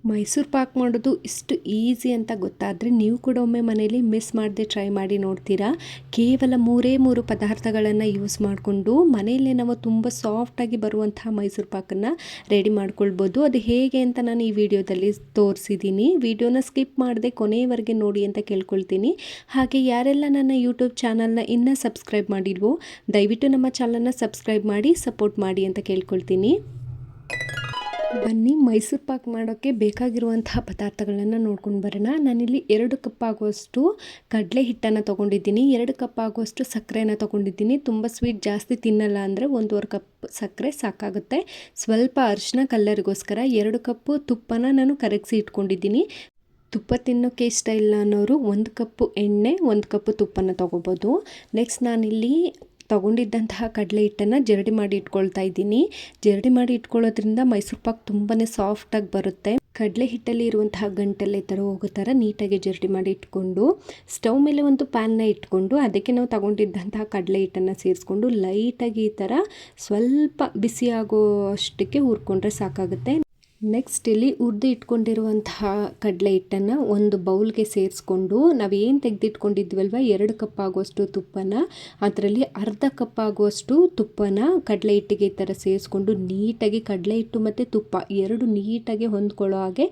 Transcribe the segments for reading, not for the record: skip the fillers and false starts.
ಮೈಸೂರು ಪಾಕ್ ಮಾಡೋದು ಇಷ್ಟು ಈಸಿ ಅಂತ ಗೊತ್ತಾದರೆ ನೀವು ಕೂಡ ಒಮ್ಮೆ ಮನೇಲಿ ಮಿಸ್ ಮಾಡದೆ ಟ್ರೈ ಮಾಡಿ ನೋಡ್ತೀರಾ. ಕೇವಲ ಮೂರು ಪದಾರ್ಥಗಳನ್ನು ಯೂಸ್ ಮಾಡಿಕೊಂಡು ಮನೆಯಲ್ಲೇ ನಾವು ತುಂಬ ಸಾಫ್ಟಾಗಿ ಬರುವಂತಹ ಮೈಸೂರು ಪಾಕನ್ನು ರೆಡಿ ಮಾಡ್ಕೊಳ್ಬೋದು. ಅದು ಹೇಗೆ ಅಂತ ನಾನು ಈ ವಿಡಿಯೋದಲ್ಲಿ ತೋರಿಸಿದ್ದೀನಿ. ವಿಡಿಯೋನ ಸ್ಕಿಪ್ ಮಾಡದೆ ಕೊನೆಯವರೆಗೆ ನೋಡಿ ಅಂತ ಕೇಳ್ಕೊಳ್ತೀನಿ. ಹಾಗೆ ಯಾರೆಲ್ಲ ನನ್ನ ಯೂಟ್ಯೂಬ್ ಚಾನಲ್ನ ಇನ್ನೂ ಸಬ್ಸ್ಕ್ರೈಬ್ ಮಾಡಿಲ್ವೋ ದಯವಿಟ್ಟು ನಮ್ಮ ಚಾನಲ್ನ ಸಬ್ಸ್ಕ್ರೈಬ್ ಮಾಡಿ ಸಪೋರ್ಟ್ ಮಾಡಿ ಅಂತ ಕೇಳ್ಕೊಳ್ತೀನಿ. ಬನ್ನಿ ಮೈಸೂರು ಪಾಕ್ ಮಾಡೋಕ್ಕೆ ಬೇಕಾಗಿರುವಂತಹ ಪದಾರ್ಥಗಳನ್ನು ನೋಡ್ಕೊಂಡು ಬರೋಣ. ನಾನಿಲ್ಲಿ 2 ಕಪ್ ಆಗುವಷ್ಟು ಕಡಲೆ ಹಿಟ್ಟನ್ನು ತೊಗೊಂಡಿದ್ದೀನಿ, 2 ಕಪ್ ಆಗುವಷ್ಟು ಸಕ್ಕರೆನ ತೊಗೊಂಡಿದ್ದೀನಿ. ತುಂಬ ಸ್ವೀಟ್ ಜಾಸ್ತಿ ತಿನ್ನಲ್ಲ ಅಂದರೆ 1.5 ಕಪ್ ಸಕ್ಕರೆ ಸಾಕಾಗುತ್ತೆ. ಸ್ವಲ್ಪ ಅರಿಶಿನ ಕಲ್ಲರಿಗೋಸ್ಕರ 2 ಕಪ್ಪು ತುಪ್ಪನ ನಾನು ಕರಗಿಸಿ ಇಟ್ಕೊಂಡಿದ್ದೀನಿ. ತುಪ್ಪ ತಿನ್ನೋಕ್ಕೆ ಇಷ್ಟ ಇಲ್ಲ ಅನ್ನೋರು 1 ಕಪ್ಪು ಎಣ್ಣೆ 1 ಕಪ್ಪು ತುಪ್ಪನ ತೊಗೋಬೋದು. ನೆಕ್ಸ್ಟ್ ನಾನಿಲ್ಲಿ ತೊಗೊಂಡಿದ್ದಂತಹ ಕಡಲೆ ಹಿಟ್ಟನ್ನು ಜರಡಿ ಮಾಡಿ ಇಟ್ಕೊಳ್ತಾ ಇದ್ದೀನಿ. ಜರಡಿ ಮಾಡಿ ಇಟ್ಕೊಳ್ಳೋದ್ರಿಂದ ಮೈಸೂರು ಪಾಕ್ ತುಂಬಾ ಸಾಫ್ಟಾಗಿ ಬರುತ್ತೆ. ಕಡಲೆ ಹಿಟ್ಟಲ್ಲಿ ಇರುವಂತಹ ಗಂಟೆಲ್ಲ ಈ ಥರ ಹೋಗೋ ಥರ ನೀಟಾಗಿ ಜರಡಿ ಮಾಡಿ ಇಟ್ಕೊಂಡು ಸ್ಟವ್ ಮೇಲೆ ಒಂದು ಪ್ಯಾನ್ನ ಇಟ್ಕೊಂಡು ಅದಕ್ಕೆ ನಾವು ತೊಗೊಂಡಿದ್ದಂತಹ ಕಡಲೆ ಹಿಟ್ಟನ್ನು ಸೇರಿಸ್ಕೊಂಡು ಲೈಟಾಗಿ ಈ ಥರ ಸ್ವಲ್ಪ ಬಿಸಿ ಆಗೋ ಅಷ್ಟಕ್ಕೆ ಹುರ್ಕೊಂಡ್ರೆ ಸಾಕಾಗುತ್ತೆ. ನೆಕ್ಸ್ಟ್ ಇಲ್ಲಿ ಹುರಿದು ಇಟ್ಕೊಂಡಿರುವಂತಹ ಕಡಲೆ ಹಿಟ್ಟನ್ನು ಒಂದು ಬೌಲ್ಗೆ ಸೇರಿಸ್ಕೊಂಡು ನಾವೇನು ತೆಗೆದಿಟ್ಕೊಂಡಿದ್ವಲ್ವ 2 ಕಪ್ ಆಗುವಷ್ಟು ತುಪ್ಪನ ಅದರಲ್ಲಿ ಅರ್ಧ ಕಪ್ ಆಗುವಷ್ಟು ತುಪ್ಪನ ಕಡಲೆ ಹಿಟ್ಟಿಗೆ ಈ ಥರ ಸೇರಿಸ್ಕೊಂಡು ನೀಟಾಗಿ ಕಡಲೆ ಹಿಟ್ಟು ಮತ್ತು ತುಪ್ಪ 2 ನೀಟಾಗಿ ಹೊಂದ್ಕೊಳ್ಳೋ ಹಾಗೆ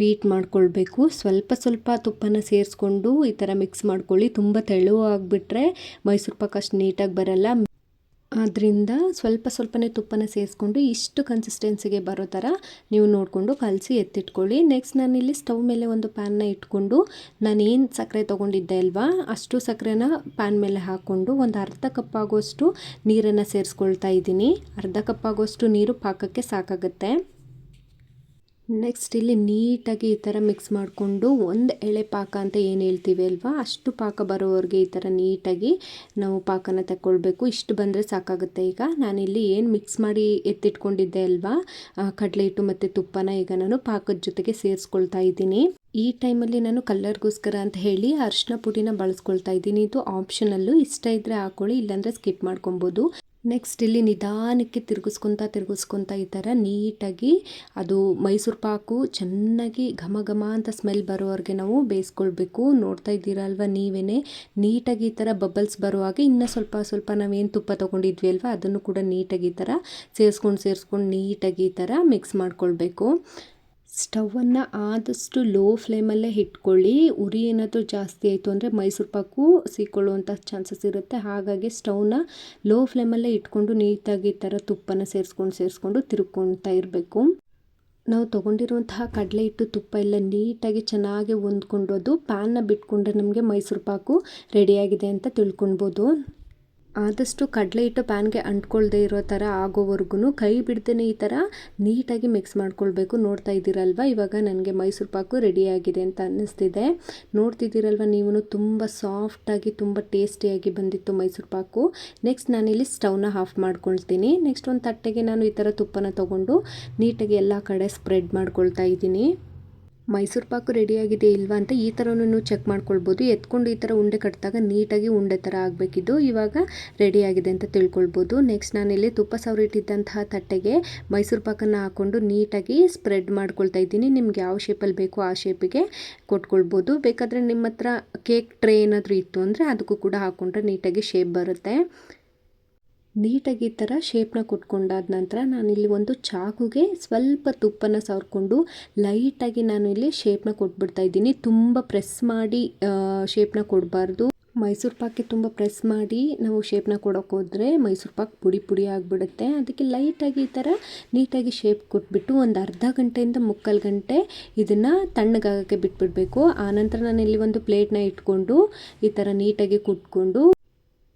ಬೀಟ್ ಮಾಡ್ಕೊಳ್ಬೇಕು. ಸ್ವಲ್ಪ ತುಪ್ಪನ ಸೇರಿಸ್ಕೊಂಡು ಈ ಥರ ಮಿಕ್ಸ್ ಮಾಡ್ಕೊಳ್ಳಿ. ತುಂಬ ತೆಳುವಾಗಿಬಿಟ್ರೆ ಮೈಸೂರು ಪಾಕ್ ಅಷ್ಟು ನೀಟಾಗಿ ಬರಲ್ಲ. ಆದ್ದರಿಂದ ಸ್ವಲ್ಪನೇ ತುಪ್ಪನ ಸೇರಿಸ್ಕೊಂಡು ಇಷ್ಟು ಕನ್ಸಿಸ್ಟೆನ್ಸಿಗೆ ಬರೋ ಥರ ನೀವು ನೋಡಿಕೊಂಡು ಕಲಸಿ ಎತ್ತಿಟ್ಕೊಳ್ಳಿ. ನೆಕ್ಸ್ಟ್ ನಾನಿಲ್ಲಿ ಸ್ಟವ್ ಮೇಲೆ ಒಂದು ಪ್ಯಾನ್ನ ಇಟ್ಕೊಂಡು ನಾನೇನು ಸಕ್ಕರೆ ತೊಗೊಂಡಿದ್ದೆ ಅಲ್ವಾ ಅಷ್ಟು ಸಕ್ಕರೆನ ಪ್ಯಾನ್ ಮೇಲೆ ಹಾಕ್ಕೊಂಡು ಒಂದು ಅರ್ಧ ಕಪ್ ಆಗೋಷ್ಟು ನೀರನ್ನು ಸೇರಿಸ್ಕೊಳ್ತಾ ಇದ್ದೀನಿ. ಅರ್ಧ ಕಪ್ ಆಗೋಷ್ಟು ನೀರು ಪಾಕಕ್ಕೆ ಸಾಕಾಗುತ್ತೆ. ನೆಕ್ಸ್ಟ್ ಇಲ್ಲಿ ನೀಟಾಗಿ ಈ ಥರ ಮಿಕ್ಸ್ ಮಾಡಿಕೊಂಡು ಒಂದು ಎಳೆ ಪಾಕ ಅಂತ ಏನು ಹೇಳ್ತೀವಿ ಅಲ್ವಾ ಅಷ್ಟು ಪಾಕ ಬರೋವರೆಗೆ ಈ ಥರ ನೀಟಾಗಿ ನಾವು ಪಾಕನ ತಗೊಳ್ಬೇಕು. ಇಷ್ಟು ಬಂದರೆ ಸಾಕಾಗುತ್ತೆ. ಈಗ ನಾನಿಲ್ಲಿ ಏನು ಮಿಕ್ಸ್ ಮಾಡಿ ಎತ್ತಿಟ್ಕೊಂಡಿದ್ದೆ ಅಲ್ವಾ ಕಡಲೆ ಹಿಟ್ಟು ಮತ್ತು ತುಪ್ಪನ ಈಗ ನಾನು ಪಾಕದ ಜೊತೆಗೆ ಸೇರಿಸ್ಕೊಳ್ತಾ ಇದ್ದೀನಿ. ಈ ಟೈಮಲ್ಲಿ ನಾನು ಕಲರ್ಗೋಸ್ಕರ ಅಂತ ಹೇಳಿ ಅರಿಶಿನ ಪುಡಿನ ಬಳಸ್ಕೊಳ್ತಾ ಇದ್ದೀನಿ. ಇದು ಆಪ್ಷನಲ್ಲು, ಇಷ್ಟ ಇದ್ದರೆ ಹಾಕ್ಕೊಳ್ಳಿ, ಇಲ್ಲಾಂದರೆ ಸ್ಕಿಪ್ ಮಾಡ್ಕೊಬೋದು. ನೆಕ್ಸ್ಟ್ ಇಲ್ಲಿ ನಿಧಾನಕ್ಕೆ ತಿರುಗಿಸ್ಕೊತಾ ಈ ಥರ ನೀಟಾಗಿ ಅದು ಮೈಸೂರು ಪಾಕು ಚೆನ್ನಾಗಿ ಘಮ ಘಮ ಅಂತ ಸ್ಮೆಲ್ ಬರೋವರೆಗೆ ನಾವು ಬೇಯಿಸ್ಕೊಳ್ಬೇಕು. ನೋಡ್ತಾ ಇದ್ದೀರಲ್ವ ನೀವೇ ನೀಟಾಗಿ ಈ ಥರ ಬಬಲ್ಸ್ ಬರುವಾಗ ಇನ್ನು ಸ್ವಲ್ಪ ನಾವೇನು ತುಪ್ಪ ತೊಗೊಂಡಿದ್ವಿ ಅಲ್ವ ಅದನ್ನು ಕೂಡ ನೀಟಾಗಿ ಈ ಥರ ಸೇರಿಸ್ಕೊಂಡು ನೀಟಾಗಿ ಈ ಥರ ಮಿಕ್ಸ್ ಮಾಡ್ಕೊಳ್ಬೇಕು. ಸ್ಟವನ್ನು ಆದಷ್ಟು ಲೋ ಫ್ಲೇಮಲ್ಲೇ ಇಟ್ಕೊಳ್ಳಿ. ಉರಿ ಏನಾದರೂ ಜಾಸ್ತಿ ಆಯಿತು ಅಂದರೆ ಮೈಸೂರು ಪಾಕು ಸೀಕೊಳ್ಳುವಂಥ ಚಾನ್ಸಸ್ ಇರುತ್ತೆ. ಹಾಗಾಗಿ ಸ್ಟವ್ನ ಲೋ ಫ್ಲೇಮಲ್ಲೇ ಇಟ್ಕೊಂಡು ನೀಟಾಗಿ ಈ ಥರ ತುಪ್ಪನ ಸೇರಿಸ್ಕೊಂಡು ತಿರುಗ್ಕೊಳ್ತಾ ಇರಬೇಕು. ನಾವು ತೊಗೊಂಡಿರುವಂತಹ ಕಡಲೆ ಹಿಟ್ಟು ತುಪ್ಪ ಎಲ್ಲ ನೀಟಾಗಿ ಚೆನ್ನಾಗಿ ಹೊಂದ್ಕೊಂಡು ಅದು ಪ್ಯಾನ್ನ ಬಿಟ್ಕೊಂಡ್ರೆ ನಮಗೆ ಮೈಸೂರು ಪಾಕು ರೆಡಿಯಾಗಿದೆ ಅಂತ ತಿಳ್ಕೊಳ್ಬೋದು. ಆದಷ್ಟು ಕಡಲೆ ಹಿಟ್ಟು ಪ್ಯಾನ್ಗೆ ಅಂಟ್ಕೊಳ್ದೇ ಇರೋ ಥರ ಆಗೋವರೆಗೂ ಕೈ ಬಿಡ್ದೇ ಈ ಥರ ನೀಟಾಗಿ ಮಿಕ್ಸ್ ಮಾಡ್ಕೊಳ್ಬೇಕು. ನೋಡ್ತಾ ಇದ್ದೀರಲ್ವ ಇವಾಗ ನನಗೆ ಮೈಸೂರು ಪಾಕು ರೆಡಿಯಾಗಿದೆ ಅಂತ ಅನ್ನಿಸ್ತಿದೆ. ನೋಡ್ತಿದ್ದೀರಲ್ವ ನೀವು ತುಂಬ ಸಾಫ್ಟಾಗಿ ತುಂಬ ಟೇಸ್ಟಿಯಾಗಿ ಬಂದಿತ್ತು ಮೈಸೂರು ಪಾಕು. ನೆಕ್ಸ್ಟ್ ನಾನಿಲ್ಲಿ ಸ್ಟವ್ನ ಆಫ್ ಮಾಡ್ಕೊಳ್ತೀನಿ. ನೆಕ್ಸ್ಟ್ ಒಂದು ತಟ್ಟೆಗೆ ನಾನು ಈ ಥರ ತುಪ್ಪನ ತೊಗೊಂಡು ನೀಟಾಗಿ ಎಲ್ಲ ಕಡೆ ಸ್ಪ್ರೆಡ್ ಮಾಡ್ಕೊಳ್ತಾ ಇದ್ದೀನಿ. ಮೈಸೂರು ಪಾಕು ರೆಡಿಯಾಗಿದೆ ಇಲ್ವಾ ಅಂತ ಈ ಥರನೂ ಚೆಕ್ ಮಾಡ್ಕೊಳ್ಬೋದು. ಎತ್ಕೊಂಡು ಈ ಥರ ಉಂಡೆ ಕಟ್ಟಿದಾಗ ನೀಟಾಗಿ ಉಂಡೆ ಥರ ಆಗಬೇಕಿದ್ದು ಇವಾಗ ರೆಡಿಯಾಗಿದೆ ಅಂತ ತಿಳ್ಕೊಳ್ಬೋದು. ನೆಕ್ಸ್ಟ್ ನಾನಿಲ್ಲಿ ತುಪ್ಪ ಸವರಿಟ್ಟಿದ್ದಂತಹ ತಟ್ಟೆಗೆ ಮೈಸೂರು ಪಾಕನ್ನು ಹಾಕ್ಕೊಂಡು ನೀಟಾಗಿ ಸ್ಪ್ರೆಡ್ ಮಾಡ್ಕೊಳ್ತಾ ಇದ್ದೀನಿ. ನಿಮ್ಗೆ ಯಾವ ಶೇಪಲ್ಲಿ ಬೇಕೋ ಆ ಶೇಪಿಗೆ ಕೊಟ್ಕೊಳ್ಬೋದು. ಬೇಕಾದರೆ ನಿಮ್ಮ ಹತ್ರ ಕೇಕ್ ಟ್ರೇ ಏನಾದರೂ ಇತ್ತು ಅಂದರೆ ಅದಕ್ಕೂ ಕೂಡ ಹಾಕ್ಕೊಂಡ್ರೆ ನೀಟಾಗಿ ಶೇಪ್ ಬರುತ್ತೆ. ನೀಟಾಗಿ ಈ ಥರ ಶೇಪ್ನ ಕೊಟ್ಕೊಂಡಾದ ನಂತರ ನಾನಿಲ್ಲಿ ಒಂದು ಚಾಕುಗೆ ಸ್ವಲ್ಪ ತುಪ್ಪನ ಸವರ್ಕೊಂಡು ಲೈಟಾಗಿ ನಾನು ಇಲ್ಲಿ ಶೇಪ್ನ ಕೊಟ್ಬಿಡ್ತಾ ಇದ್ದೀನಿ. ತುಂಬ ಪ್ರೆಸ್ ಮಾಡಿ ಶೇಪ್ನ ಕೊಡಬಾರ್ದು. ಮೈಸೂರು ಪಾಕ್ಗೆ ತುಂಬ ಪ್ರೆಸ್ ಮಾಡಿ ನಾವು ಶೇಪ್ನ ಕೊಡೋಕೆ ಹೋದರೆ ಮೈಸೂರು ಪಾಕ್ ಪುಡಿ ಆಗಿಬಿಡುತ್ತೆ. ಅದಕ್ಕೆ ಲೈಟಾಗಿ ಈ ಥರ ನೀಟಾಗಿ ಶೇಪ್ ಕೊಟ್ಬಿಟ್ಟು ಒಂದು ಅರ್ಧ ಗಂಟೆಯಿಂದ 3/4 ಗಂಟೆ ಇದನ್ನು ತಣ್ಣಗಾಗೋಕ್ಕೆ ಬಿಟ್ಬಿಡಬೇಕು. ಆನಂತರ ನಾನಿಲ್ಲಿ ಒಂದು ಪ್ಲೇಟ್ನ ಇಟ್ಕೊಂಡು ಈ ಥರ ನೀಟಾಗಿ ಕುಟ್ಕೊಂಡು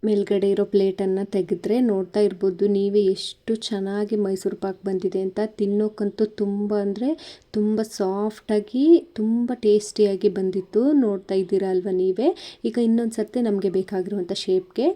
ಮೇಲ್ಗಡೆ ಇರೋ ಪ್ಲೇಟನ್ನು ತೆಗೆದ್ರೆ ನೋಡ್ತಾ ಇರ್ಬೋದು ನೀವೇ ಎಷ್ಟು ಚೆನ್ನಾಗಿ ಮೈಸೂರು ಪಾಕ್ ಬಂದಿದೆ ಅಂತ. ತಿನ್ನೋಕ್ಕಂತೂ ತುಂಬ ಅಂದರೆ ತುಂಬ ಸಾಫ್ಟಾಗಿ ತುಂಬ ಟೇಸ್ಟಿಯಾಗಿ ಬಂದಿತ್ತು. ನೋಡ್ತಾ ಇದ್ದೀರಾ ಅಲ್ವಾ ನೀವೇ. ಈಗ ಇನ್ನೊಂದು ಸರ್ತಿ ನಮಗೆ ಬೇಕಾಗಿರುವಂಥ ಶೇಪ್ಗೆ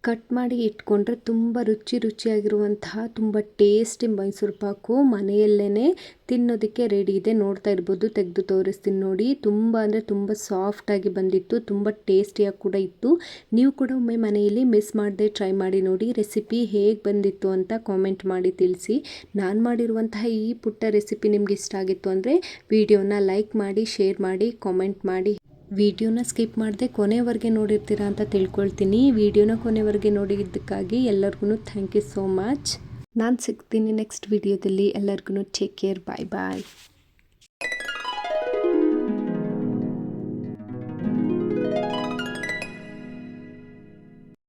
ಕಟ್ ಮಾಡಿ ಇಟ್ಕೊಂಡ್ರೆ ತುಂಬ ರುಚಿಯಾಗಿರುವಂತಹ ತುಂಬ ಟೇಸ್ಟಿ ಮೈಸೂರು ಪಾಕು ಮನೆಯಲ್ಲೇ ತಿನ್ನೋದಕ್ಕೆ ರೆಡಿ ಇದೆ. ನೋಡ್ತಾ ಇರ್ಬೋದು, ತೆಗೆದು ತೋರಿಸ್ತೀನಿ ನೋಡಿ. ತುಂಬ ಅಂದರೆ ತುಂಬ ಸಾಫ್ಟಾಗಿ ಬಂದಿತ್ತು, ತುಂಬ ಟೇಸ್ಟಿಯಾಗಿ ಕೂಡ ಇತ್ತು. ನೀವು ಕೂಡ ಒಮ್ಮೆ ಮನೆಯಲ್ಲಿ ಮಿಸ್ ಮಾಡದೆ ಟ್ರೈ ಮಾಡಿ ನೋಡಿ. ರೆಸಿಪಿ ಹೇಗೆ ಬಂದಿತ್ತು ಅಂತ ಕಾಮೆಂಟ್ ಮಾಡಿ ತಿಳಿಸಿ. ನಾನು ಮಾಡಿರುವಂತಹ ಈ ಪುಟ್ಟ ರೆಸಿಪಿ ನಿಮ್ಗೆ ಇಷ್ಟ ಆಗಿತ್ತು ಅಂದರೆ ವಿಡಿಯೋನ ಲೈಕ್ ಮಾಡಿ, ಶೇರ್ ಮಾಡಿ, ಕಾಮೆಂಟ್ ಮಾಡಿ. ವಿಡಿಯೋನ ಸ್ಕಿಪ್ ಮಾಡದೆ ಕೊನೆವರೆಗೆ ನೋಡಿರ್ತೀರಾ ಅಂತ ತಿಳ್ಕೊಳ್ತೀನಿ. ವಿಡಿಯೋನ ಕೊನೆವರೆಗೆ ನೋಡಿದ್ದಕ್ಕಾಗಿ ಎಲ್ಲರಿಗೂ ಥ್ಯಾಂಕ್ ಯು ಸೋ ಮಚ್. ನಾನು ಸಿಗ್ತೀನಿ ನೆಕ್ಸ್ಟ್ ವಿಡಿಯೋದಲ್ಲಿ. ಎಲ್ಲರಿಗೂ ಟೇಕ್ ಕೇರ್, ಬಾಯ್ ಬಾಯ್.